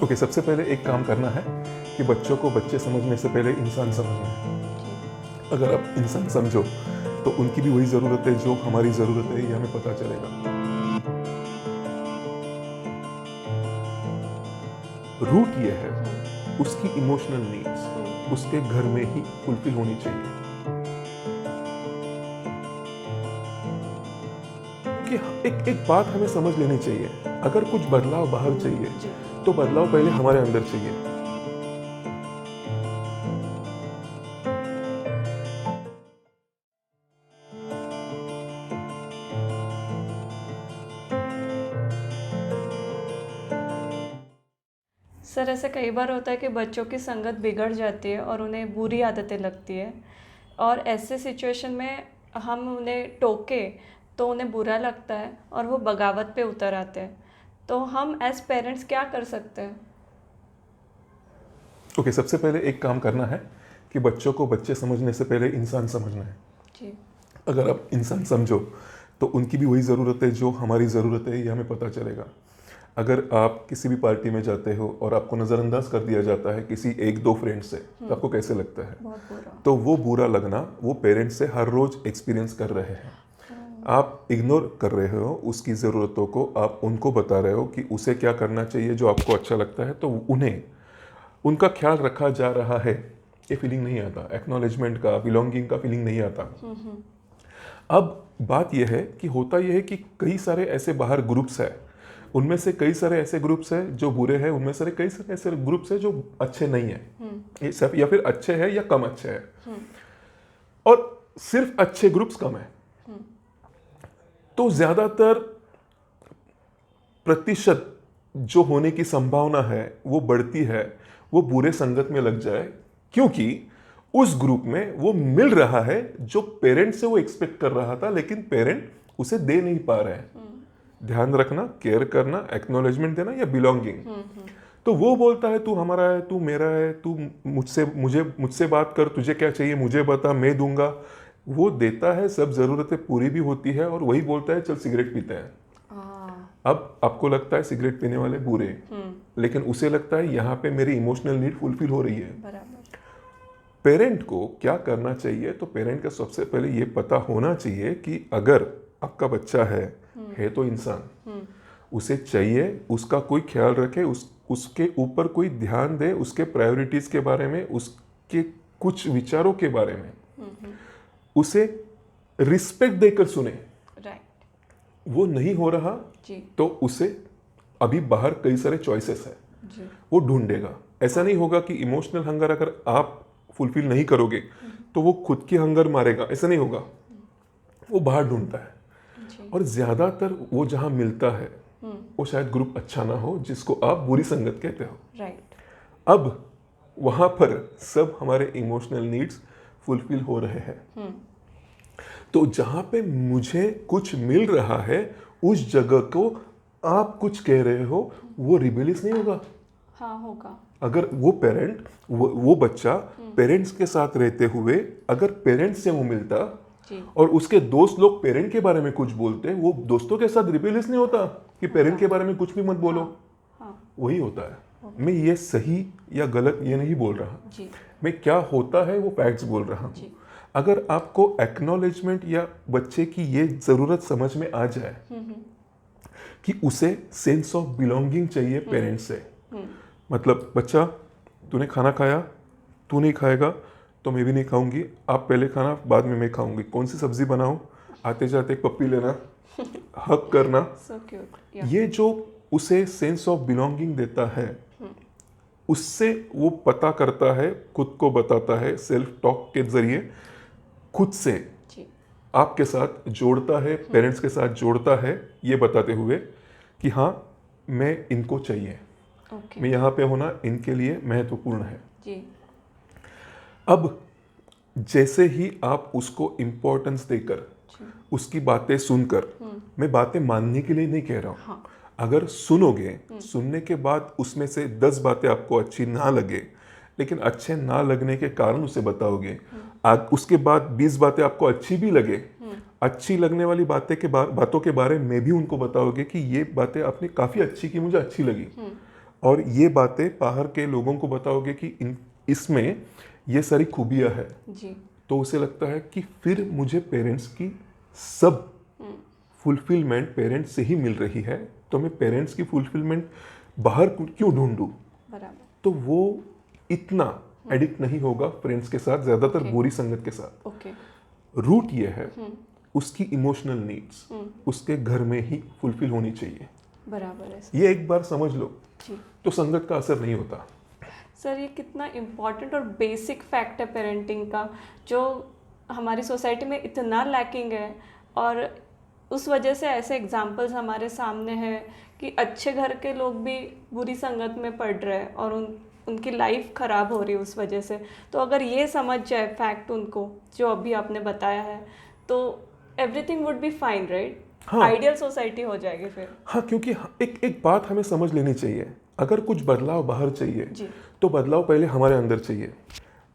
Okay, सबसे पहले एक काम करना है कि बच्चों को बच्चे समझने से पहले इंसान समझना है। अगर आप इंसान समझो तो उनकी भी वही ज़रूरत है जो हमारी ज़रूरत है, ये हमें पता चलेगा। रूट ये है, उसकी इमोशनल नीड्स उसके घर में ही फुलफिल होनी चाहिए। कि एक एक बात हमें समझ लेनी चाहिए, अगर कुछ बदलाव बाहर चाहिए तो बदलाव पहले हमारे अंदर चाहिए। सर, ऐसा कई बार होता है कि बच्चों की संगत बिगड़ जाती है और उन्हें बुरी आदतें लगती है, और ऐसे सिचुएशन में हम उन्हें टोके तो उन्हें बुरा लगता है और वो बगावत पे उतर आते हैं। तो हम एज पेरेंट्स क्या कर सकते हैं? ओके, सबसे पहले एक काम करना है कि बच्चों को बच्चे समझने से पहले इंसान समझना है। जी। अगर आप इंसान समझो तो उनकी भी वही ज़रूरत है जो हमारी ज़रूरत है, ये हमें पता चलेगा। अगर आप किसी भी पार्टी में जाते हो और आपको नज़रअंदाज कर दिया जाता है किसी एक दो फ्रेंड से, तो आपको कैसे लगता है? बहुत बुरा। तो वो बुरा लगना वो पेरेंट्स से हर रोज़ एक्सपीरियंस कर रहे हैं। आप इग्नोर कर रहे हो उसकी ज़रूरतों को, आप उनको बता रहे हो कि उसे क्या करना चाहिए जो आपको अच्छा लगता है, तो उन्हें उनका ख्याल रखा जा रहा है, ये फीलिंग नहीं आता। एक्नॉलेजमेंट का, बिलोंगिंग का फीलिंग नहीं आता। अब बात यह है कि होता यह है कि कई सारे ऐसे बाहर ग्रुप्स हैं, उनमें से कई सारे ऐसे ग्रुप्स हैं जो बुरे हैं, उनमें से कई सारे ऐसे ग्रुप्स हैं जो अच्छे नहीं हैं, ये सब या फिर अच्छे हैं या कम अच्छे हैं, और सिर्फ अच्छे ग्रुप्स कम है। तो ज्यादातर प्रतिशत जो होने की संभावना है वो बढ़ती है वो बुरे संगत में लग जाए, क्योंकि उस ग्रुप में वो मिल रहा है जो पेरेंट से वो एक्सपेक्ट कर रहा था, लेकिन पेरेंट उसे दे नहीं पा रहे हैं। ध्यान रखना, केयर करना, एक्नॉलेजमेंट देना या बिलोंगिंग। तो वो बोलता है तू हमारा है, तू मेरा है, तू मुझसे बात कर, तुझे क्या चाहिए मुझे बता, मैं दूंगा। वो देता है, सब जरूरतें पूरी भी होती है, और वही बोलता है चल सिगरेट पीते हैं। अब आपको लगता है सिगरेट पीने वाले बुरे, लेकिन उसे लगता है यहाँ पे मेरी इमोशनल नीड फुलफिल हो रही है। बराबर। पेरेंट को क्या करना चाहिए? तो पेरेंट का सबसे पहले ये पता होना चाहिए कि अगर आपका बच्चा है तो इंसान, उसे चाहिए उसका कोई ख्याल रखे, उसके ऊपर कोई ध्यान दे, उसके प्रायोरिटीज के बारे में, उसके कुछ विचारों के बारे में उसे रिस्पेक्ट देकर सुने। राइट। वो नहीं हो रहा जी। तो उसे अभी बाहर कई सारे चॉइसेस है, जी। वो ढूंढेगा। ऐसा नहीं होगा कि इमोशनल हंगर अगर आप फुलफिल नहीं करोगे तो वो खुद की हंगर मारेगा, ऐसा नहीं होगा। वो बाहर ढूंढता है, जी। और ज्यादातर वो जहां मिलता है वो शायद ग्रुप अच्छा ना हो जिसको आप बुरी संगत कहते हो। राइट। अब वहां पर सब हमारे इमोशनल नीड्स फुलफिल हो रहे हैं। तो जहां पे मुझे कुछ मिल रहा है उस जगह को आप कुछ कह रहे हो, वो रिबेलियस नहीं होगा। हाँ, होगा। अगर वो पेरेंट वो बच्चा पेरेंट्स के साथ रहते हुए अगर पेरेंट्स से वो मिलता जी। और उसके दोस्त लोग पेरेंट के बारे में कुछ बोलते, वो दोस्तों के साथ रिबेलियस नहीं होता कि पेरेंट के बारे में कुछ भी मत बोलो। हाँ। वही होता है। मैं ये सही या गलत ये नहीं बोल रहा, जी। मैं क्या होता है वो फैक्ट्स बोल रहा हूँ। जी। अगर आपको एक्नॉलेजमेंट या बच्चे की ये ज़रूरत समझ में आ जाए कि उसे सेंस ऑफ बिलोंगिंग चाहिए पेरेंट्स से, मतलब बच्चा तूने खाना खाया, तू नहीं खाएगा तो मैं भी नहीं खाऊंगी, आप पहले खाना बाद में मैं खाऊंगी, कौन सी सब्जी बनाऊं, आते जाते एक पप्पी लेना, हक करना। So cute. ये जो उसे सेंस ऑफ बिलोंगिंग देता है, उससे वो पता करता है, खुद को बताता है, सेल्फ टॉक के जरिए खुद से जी। आपके साथ जोड़ता है, पेरेंट्स के साथ जोड़ता है, ये बताते हुए कि हाँ मैं इनको चाहिए, ओके। मैं यहाँ पे होना इनके लिए महत्वपूर्ण है। जी। अब जैसे ही आप उसको इम्पोर्टेंस देकर, जी। उसकी बातें सुनकर, मैं बातें मानने के लिए नहीं कह रहा हूँ, हाँ। अगर सुनोगे, सुनने के बाद उसमें से 10 बातें आपको अच्छी ना लगे, लेकिन अच्छे ना लगने के कारण उसे बताओगे, उसके बाद 20 बातें आपको अच्छी भी लगे, अच्छी लगने वाली बातों के बारे में भी उनको बताओगे कि ये बातें आपने काफ़ी अच्छी की, मुझे अच्छी लगी। और ये बातें बाहर के लोगों को बताओगे कि इसमें ये सारी खूबियाँ है, जी। तो उसे लगता है कि फिर मुझे पेरेंट्स की सब फुलफिलमेंट पेरेंट्स से ही मिल रही है, तो मैं पेरेंट्स की फुलफिलमेंट बाहर क्यों ढूंढूं। बराबर। तो वो इतना एडिक्ट नहीं होगा फ्रेंड्स के साथ, ज़्यादातर बुरी संगत के साथ। ओके। रूट ये है उसकी इमोशनल नीड्स उसके घर में ही फुलफिल होनी चाहिए। बराबर है ये एक बार समझ लो जी। तो संगत का असर नहीं होता। सर ये कितना इम्पॉर्टेंट और बेसिक फैक्ट है पेरेंटिंग का, जो हमारी सोसाइटी में इतना लैकिंग है। और उस वजह से ऐसे एग्जाम्पल्स हमारे सामने हैं कि अच्छे घर के लोग भी बुरी संगत में पड़ रहे हैं और उनकी लाइफ ख़राब हो रही है उस वजह से। तो अगर ये समझ जाए फैक्ट उनको, जो अभी आपने बताया है, तो everything would be fine, right? हाँ। आइडियल सोसाइटी हो जाएगी फिर। हाँ, क्योंकि एक बात हमें समझ लेनी चाहिए, अगर कुछ बदलाव बाहर चाहिए जी। तो बदलाव पहले हमारे अंदर चाहिए।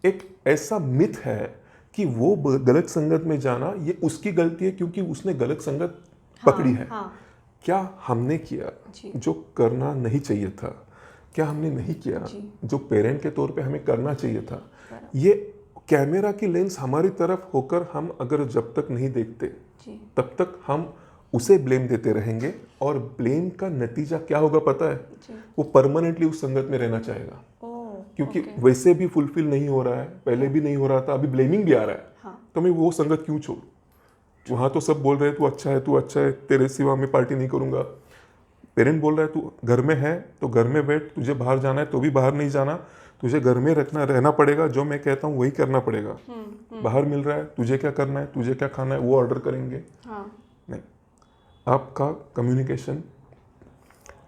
एक ऐसा मिथ है कि वो गलत संगत में जाना ये उसकी गलती है क्योंकि उसने गलत संगत पकड़ी है। हाँ। क्या हमने किया जी। जो करना नहीं चाहिए था? क्या हमने नहीं किया जी। जो पेरेंट के तौर पे हमें करना चाहिए था? ये कैमरा की लेंस हमारी तरफ होकर हम अगर जब तक नहीं देखते जी। तब तक हम उसे ब्लेम देते रहेंगे, और ब्लेम का नतीजा क्या होगा पता है? जी। वो परमानेंटली उस संगत में रहना चाहेगा, ओह, क्योंकि ओके। वैसे भी फुलफिल नहीं हो रहा है, पहले भी नहीं हो रहा था, अभी ब्लेमिंग भी आ रहा है। हाँ। तो मैं वो संगत क्यों छोड़? वहाँ तो सब बोल रहे हैं तू अच्छा है, तू अच्छा है, तेरे सिवा मैं पार्टी नहीं करूँगा। पेरेंट बोल रहा है तू घर में है तो घर में बैठ, तुझे बाहर जाना है तो भी बाहर नहीं जाना, तुझे घर में रहना पड़ेगा, जो मैं कहता हूँ वही करना पड़ेगा। बाहर मिल रहा है, तुझे क्या करना है, तुझे क्या खाना है वो ऑर्डर करेंगे। हाँ। नहीं, आपका कम्युनिकेशन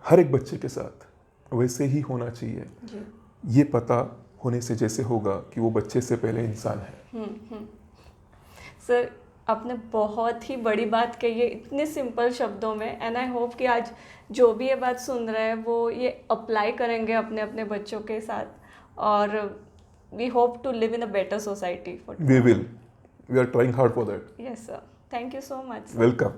हर एक बच्चे के साथ वैसे ही होना चाहिए। जी। ये पता होने से जैसे होगा कि वो बच्चे से पहले इंसान है। सर आपने बहुत ही बड़ी बात कही है इतने सिंपल शब्दों में, एंड आई होप कि आज जो भी ये बात सुन रहे हैं वो ये अप्लाई करेंगे अपने अपने बच्चों के साथ, और we hope to live in a better society for we are trying hard for that. Yes sir, thank you so much. Welcome.